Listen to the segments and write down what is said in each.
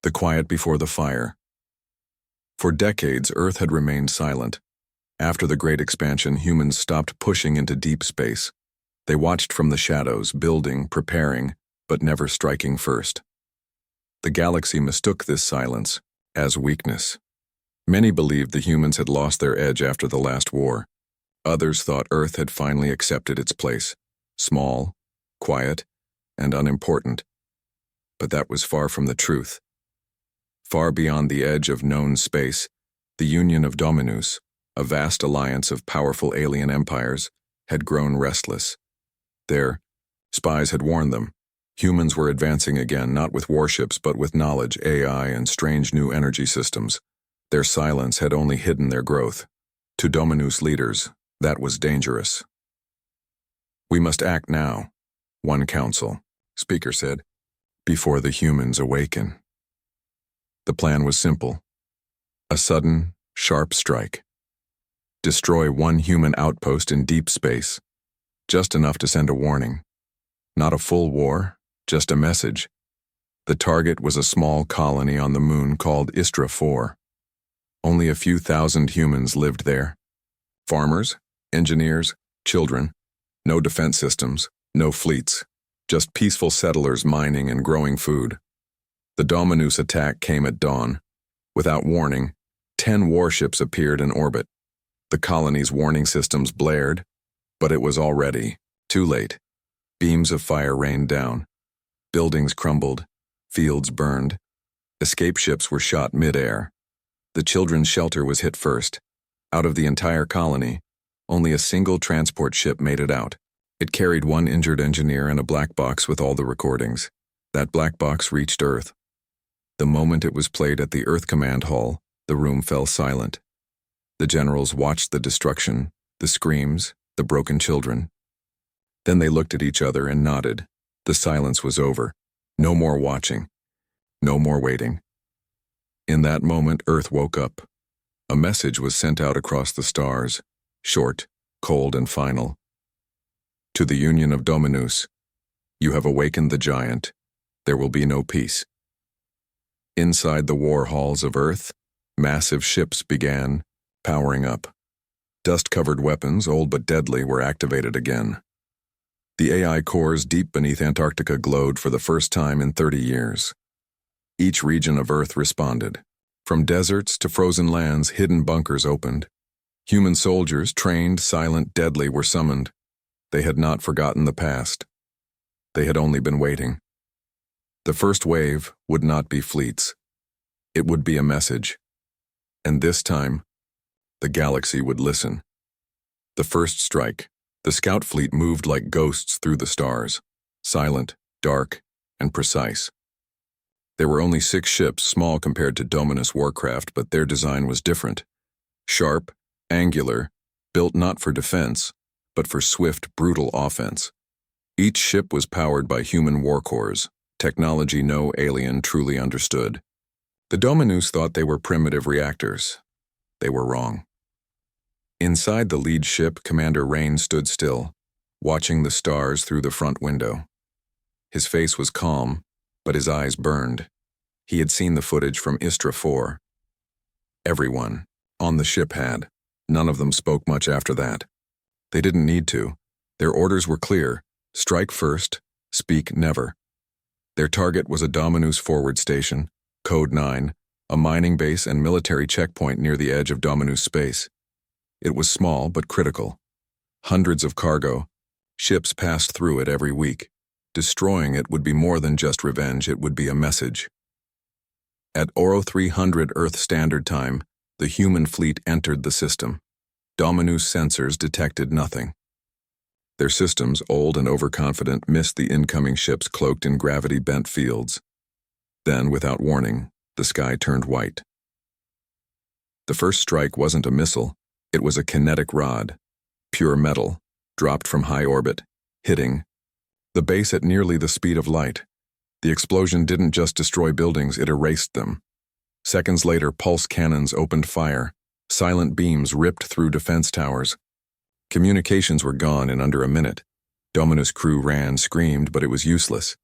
The quiet before the fire. For decades, Earth had remained silent. After the Great Expansion, humans stopped pushing into deep space. They watched from the shadows, building, preparing, but never striking first. The galaxy mistook this silence as weakness. Many believed the humans had lost their edge after the last war. Others thought Earth had finally accepted its place, small, quiet, and unimportant. But that was far from the truth. Far beyond the edge of known space, the Union of Dominus, a vast alliance of powerful alien empires, had grown restless. Their spies had warned them. Humans were advancing again, not with warships, but with knowledge, AI, and strange new energy systems. Their silence had only hidden their growth. To Dominus leaders, that was dangerous. "We must act now," one council speaker said, "before the humans awaken." The plan was simple. A sudden, sharp strike. Destroy one human outpost in deep space, just enough to send a warning. Not a full war, just a message. The target was a small colony on the moon called Istra 4. Only a few thousand humans lived there. Farmers, engineers, children. No defense systems, no fleets. Just peaceful settlers mining and growing food. The Dominus attack came at dawn. Without warning, 10 warships appeared in orbit. The colony's warning systems blared, but it was already too late. Beams of fire rained down. Buildings crumbled. Fields burned. Escape ships were shot mid-air. The children's shelter was hit first. Out of the entire colony, only a single transport ship made it out. It carried one injured engineer and a black box with all the recordings. That black box reached Earth. The moment it was played at the Earth Command Hall, the room fell silent. The generals watched the destruction, the screams, the broken children. Then they looked at each other and nodded. The silence was over. No more watching. No more waiting. In that moment, Earth woke up. A message was sent out across the stars, short, cold, and final. To the Union of Dominus, you have awakened the giant. There will be no peace. Inside the war halls of Earth, massive ships began powering up. Dust-covered weapons, old but deadly, were activated again. The AI cores deep beneath Antarctica glowed for the first time in 30 years. Each region of Earth responded. From deserts to frozen lands, hidden bunkers opened. Human soldiers, trained, silent, deadly, were summoned. They had not forgotten the past. They had only been waiting. The first wave would not be fleets. It would be a message. And this time, the galaxy would listen. The first strike, the scout fleet moved like ghosts through the stars, silent, dark, and precise. There were only 6 ships, small compared to Dominus warcraft, but their design was different. Sharp, angular, built not for defense, but for swift, brutal offense. Each ship was powered by human war cores, technology no alien truly understood. The Dominus thought they were primitive reactors. They were wrong. Inside the lead ship, Commander Rain stood still, watching the stars through the front window. His face was calm, but his eyes burned. He had seen the footage from Istra 4. Everyone on the ship had. None of them spoke much after that. They didn't need to. Their orders were clear. Strike first, speak never. Their target was a Dominus forward station, Code 9, a mining base and military checkpoint near the edge of Dominus space. It was small but critical. Hundreds of cargo. Ships passed through it every week. Destroying it would be more than just revenge, it would be a message. At Oro 300 Earth Standard Time, the human fleet entered the system. Dominus sensors detected nothing. Their systems, old and overconfident, missed the incoming ships cloaked in gravity-bent fields. Then, without warning, the sky turned white. The first strike wasn't a missile, it was a kinetic rod, pure metal, dropped from high orbit, hitting the base at nearly the speed of light. The explosion didn't just destroy buildings, it erased them. Seconds later, pulse cannons opened fire. Silent beams ripped through defense towers. Communications were gone in under a minute. Dominus crew ran, screamed, but it was useless.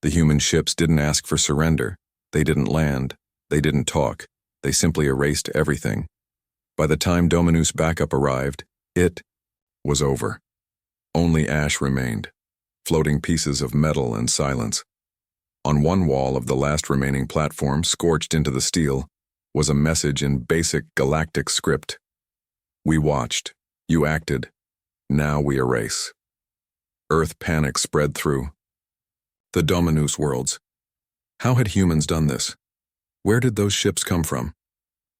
The human ships didn't ask for surrender. They didn't land, they didn't talk, they simply erased everything. By the time Dominus' backup arrived, it was over. Only ash remained, floating pieces of metal and silence. On one wall of the last remaining platform, scorched into the steel, was a message in basic galactic script. We watched, you acted, now we erase. Earth panic spread through the Dominus worlds. How had humans done this? Where did those ships come from?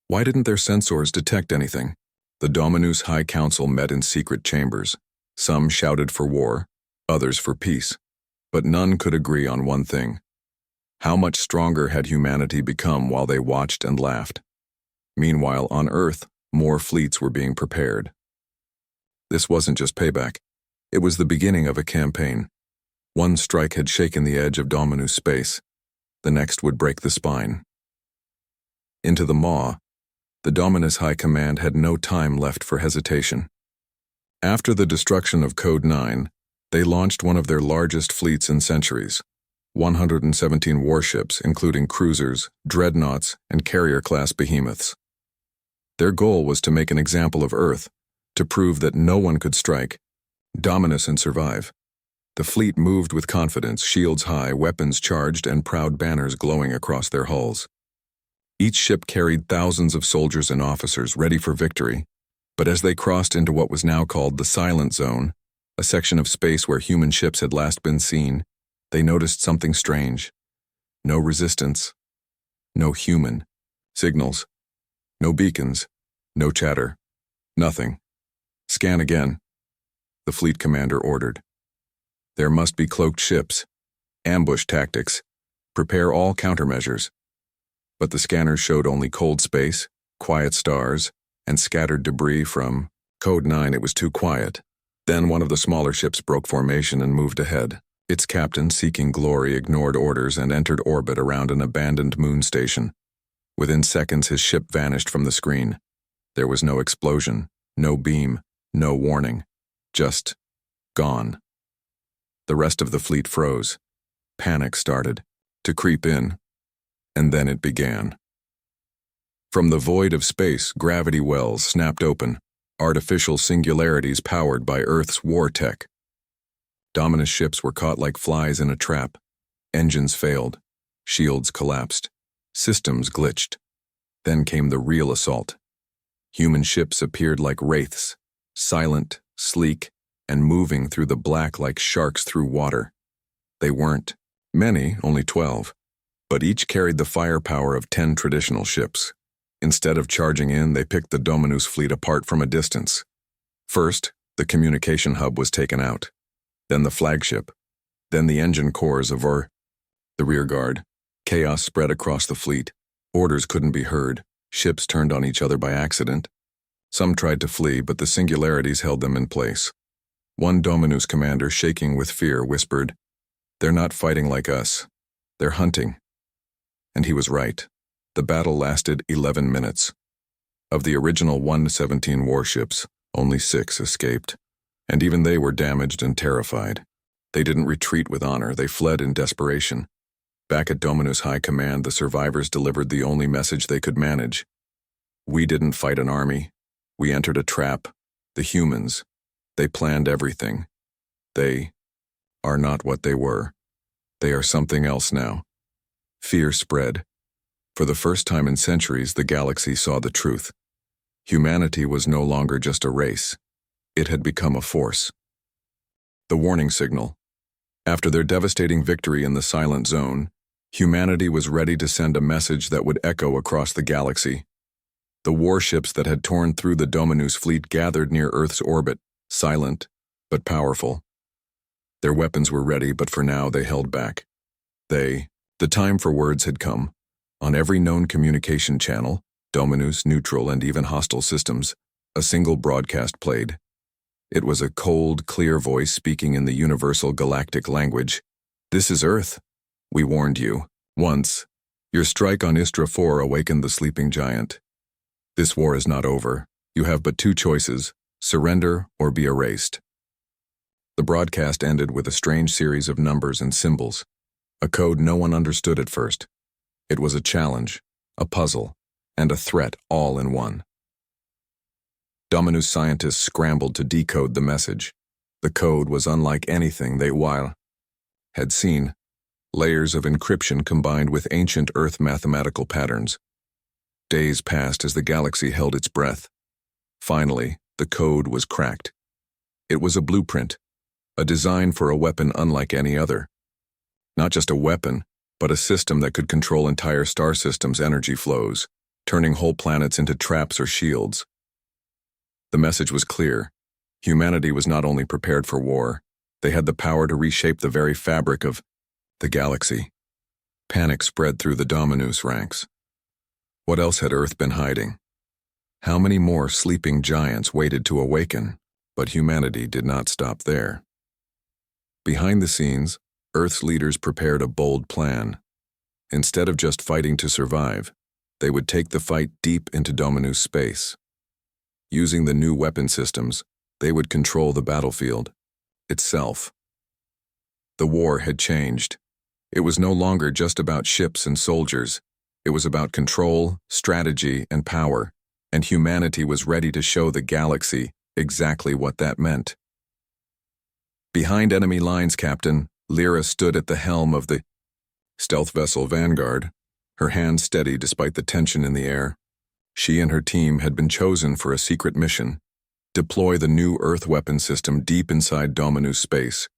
Why didn't their sensors detect anything? The Dominus High Council met in secret chambers. Some shouted for war, others for peace. But none could agree on one thing. How much stronger had humanity become while they watched and laughed? Meanwhile, on Earth, more fleets were being prepared. This wasn't just payback. It was the beginning of a campaign. One strike had shaken the edge of Dominus space. The next would break the spine. Into the maw, the Dominus High Command had no time left for hesitation. After the destruction of Code 9, they launched one of their largest fleets in centuries, 117 warships, including cruisers, dreadnoughts, and carrier-class behemoths. Their goal was to make an example of Earth, to prove that no one could strike, dominus and survive. The fleet moved with confidence, shields high, weapons charged, and proud banners glowing across their hulls. Each ship carried thousands of soldiers and officers ready for victory, but as they crossed into what was now called the Silent Zone, a section of space where human ships had last been seen, they noticed something strange. No resistance, no human signals, no beacons, no chatter, nothing. Scan again, the fleet commander ordered. There must be cloaked ships, ambush tactics, prepare all countermeasures. But the scanners showed only cold space, quiet stars, and scattered debris from Code 9. It was too quiet. Then one of the smaller ships broke formation and moved ahead. Its captain, seeking glory, ignored orders and entered orbit around an abandoned moon station. Within seconds, his ship vanished from the screen. There was no explosion, no beam, no warning. Just gone. The rest of the fleet froze. Panic started to creep in, and then it began. From the void of space, gravity wells snapped open, artificial singularities powered by Earth's war tech. Dominus ships were caught like flies in a trap. Engines failed, shields collapsed, systems glitched. Then came the real assault. Human ships appeared like wraiths, silent, sleek, and moving through the black like sharks through water. They weren't many, only 12, but each carried the firepower of 10 traditional ships. Instead of charging in, they picked the Dominus fleet apart from a distance. First, the communication hub was taken out, then the flagship, then the engine cores of the rear guard. Chaos spread across the fleet. Orders couldn't be heard. Ships turned on each other by accident. Some tried to flee, but the singularities held them in place. One Dominus commander, shaking with fear, whispered, "They're not fighting like us. They're hunting." And he was right. The battle lasted 11 minutes. Of the original 117 warships, only 6 escaped, and even they were damaged and terrified. They didn't retreat with honor, they fled in desperation. Back at Dominus High Command, the survivors delivered the only message they could manage. We didn't fight an army. We entered a trap. The humans. They planned everything. They are not what they were. They are something else now. Fear spread. For the first time in centuries, the galaxy saw the truth. Humanity was no longer just a race. It had become a force. The warning signal. After their devastating victory in the Silent Zone, humanity was ready to send a message that would echo across the galaxy. The warships that had torn through the Dominus fleet gathered near Earth's orbit, silent but powerful. Their weapons were ready, but for now they held back. The time for words had come. On every known communication channel, Dominus, neutral, and even hostile systems, a single broadcast played. It was a cold, clear voice speaking in the universal galactic language. "This is Earth. We warned you. Once. Your strike on Istra 4 awakened the sleeping giant. This war is not over. You have but 2 choices, surrender or be erased." The broadcast ended with a strange series of numbers and symbols, a code no one understood at first. It was a challenge, a puzzle, and a threat all in one. Dominus scientists scrambled to decode the message. The code was unlike anything they had seen, layers of encryption combined with ancient Earth mathematical patterns. Days passed as the galaxy held its breath. Finally, the code was cracked. It was a blueprint, a design for a weapon unlike any other. Not just a weapon, but a system that could control entire star systems' energy flows, turning whole planets into traps or shields. The message was clear. Humanity was not only prepared for war, they had the power to reshape the very fabric of the galaxy. Panic spread through the Dominus ranks. What else had Earth been hiding? How many more sleeping giants waited to awaken? But humanity did not stop there. Behind the scenes, Earth's leaders prepared a bold plan. Instead of just fighting to survive, they would take the fight deep into Dominus space. Using the new weapon systems, they would control the battlefield itself. The war had changed. It was no longer just about ships and soldiers. It was about control, strategy, and power, and humanity was ready to show the galaxy exactly what that meant. Behind enemy lines, Captain, Lyra stood at the helm of the stealth vessel Vanguard, her hand steady despite the tension in the air. She and her team had been chosen for a secret mission: deploy the new Earth weapon system deep inside Dominus space.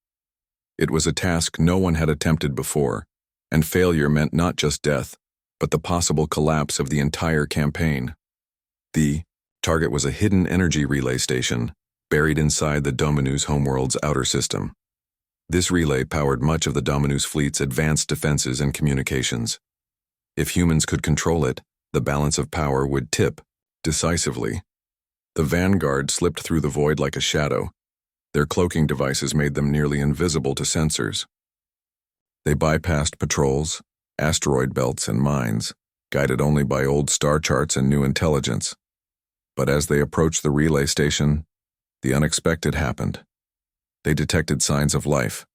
It was a task no one had attempted before, and failure meant not just death, but the possible collapse of the entire campaign. The target was a hidden energy relay station, buried inside the Dominus homeworld's outer system. This relay powered much of the Dominus fleet's advanced defenses and communications. If humans could control it, the balance of power would tip decisively. The Vanguard slipped through the void like a shadow. Their cloaking devices made them nearly invisible to sensors. They bypassed patrols, asteroid belts, and mines, guided only by old star charts and new intelligence. But as they approached the relay station, the unexpected happened. They detected signs of life.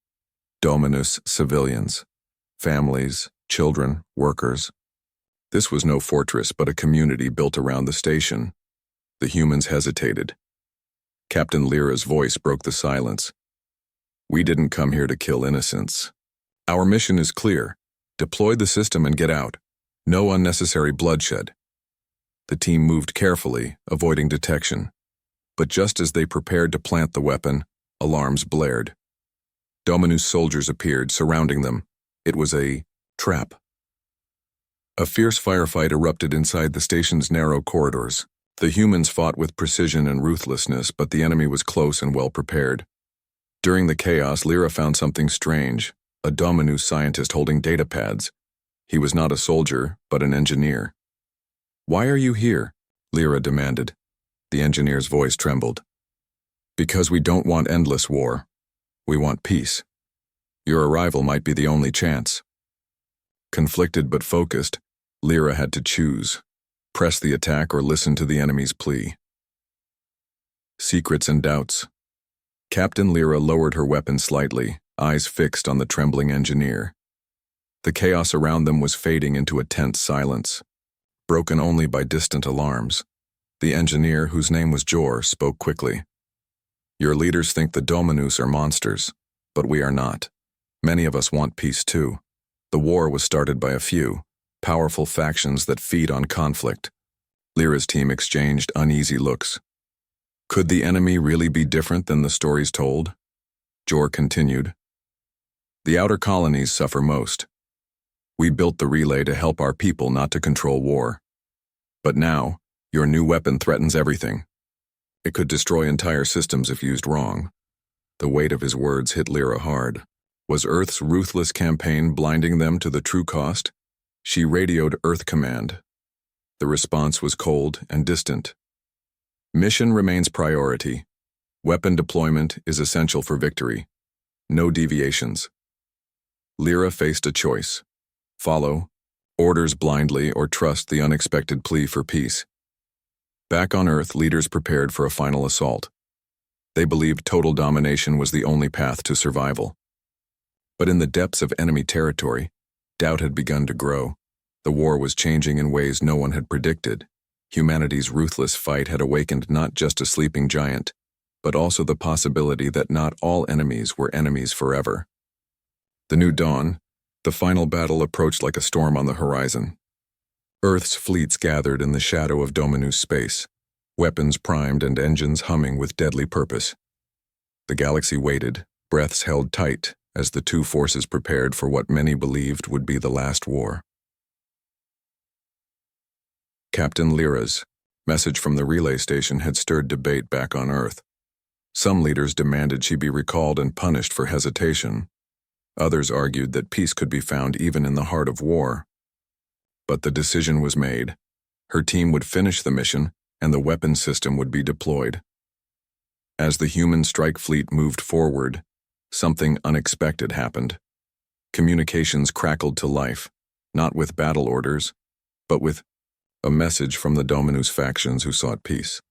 Dominus civilians, families, children, workers. This was no fortress, but a community built around the station. The humans hesitated. Captain Lyra's voice broke the silence. "We didn't come here to kill innocents. Our mission is clear. Deploy the system and get out. No unnecessary bloodshed." The team moved carefully, avoiding detection. But just as they prepared to plant the weapon, alarms blared. Dominus soldiers appeared, surrounding them. It was a trap. A fierce firefight erupted inside the station's narrow corridors. The humans fought with precision and ruthlessness, but the enemy was close and well prepared. During the chaos, Lyra found something strange: a Dominus scientist holding data pads. He was not a soldier, but an engineer. "Why are you here?" Lyra demanded. The engineer's voice trembled. "Because we don't want endless war. We want peace. Your arrival might be the only chance." Conflicted but focused, Lyra had to choose: press the attack or listen to the enemy's plea. Secrets and doubts. Captain Lyra lowered her weapon slightly, eyes fixed on the trembling engineer. The chaos around them was fading into a tense silence, broken only by distant alarms. The engineer, whose name was Jor, spoke quickly. "Your leaders think the Dominus are monsters, but we are not. Many of us want peace too. The war was started by a few powerful factions that feed on conflict." Lyra's team exchanged uneasy looks. Could the enemy really be different than the stories told? Jor continued. "The outer colonies suffer most. We built the relay to help our people, not to control war. But now, your new weapon threatens everything. It could destroy entire systems if used wrong." The weight of his words hit Lyra hard. Was Earth's ruthless campaign blinding them to the true cost? She radioed Earth Command. The response was cold and distant. "Mission remains priority. Weapon deployment is essential for victory. No deviations." Lyra faced a choice: follow orders blindly or trust the unexpected plea for peace. Back on Earth, leaders prepared for a final assault. They believed total domination was the only path to survival. But in the depths of enemy territory, doubt had begun to grow. The war was changing in ways no one had predicted. Humanity's ruthless fight had awakened not just a sleeping giant, but also the possibility that not all enemies were enemies forever. The new dawn, the final battle approached like a storm on the horizon. Earth's fleets gathered in the shadow of Dominus space, weapons primed and engines humming with deadly purpose. The galaxy waited, breaths held tight, as the two forces prepared for what many believed would be the last war. Captain Lyra's message from the relay station had stirred debate back on Earth. Some leaders demanded she be recalled and punished for hesitation. Others argued that peace could be found even in the heart of war. But the decision was made. Her team would finish the mission, and the weapon system would be deployed. As the human strike fleet moved forward, something unexpected happened. Communications crackled to life, not with battle orders, but with a message from the Dominus factions who sought peace.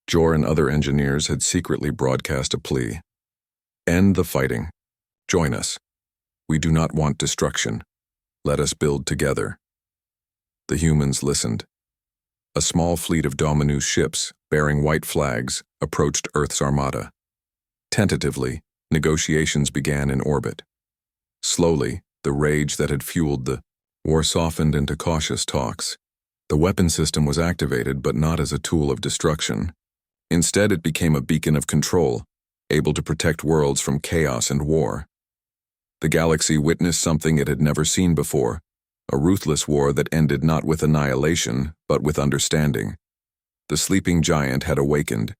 Jor and other engineers had secretly broadcast a plea. End the fighting. Join us. We do not want destruction. Let us build together. The humans listened. A small fleet of Dominus ships, bearing white flags, approached Earth's armada. Tentatively, negotiations began in orbit. Slowly, the rage that had fueled the war softened into cautious talks. The weapon system was activated, but not as a tool of destruction. Instead, it became a beacon of control, able to protect worlds from chaos and war. The galaxy witnessed something it had never seen before, a ruthless war that ended not with annihilation, but with understanding. The sleeping giant had awakened.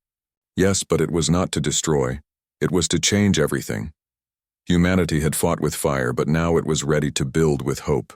Yes, but it was not to destroy. It was to change everything. Humanity had fought with fire, but now it was ready to build with hope.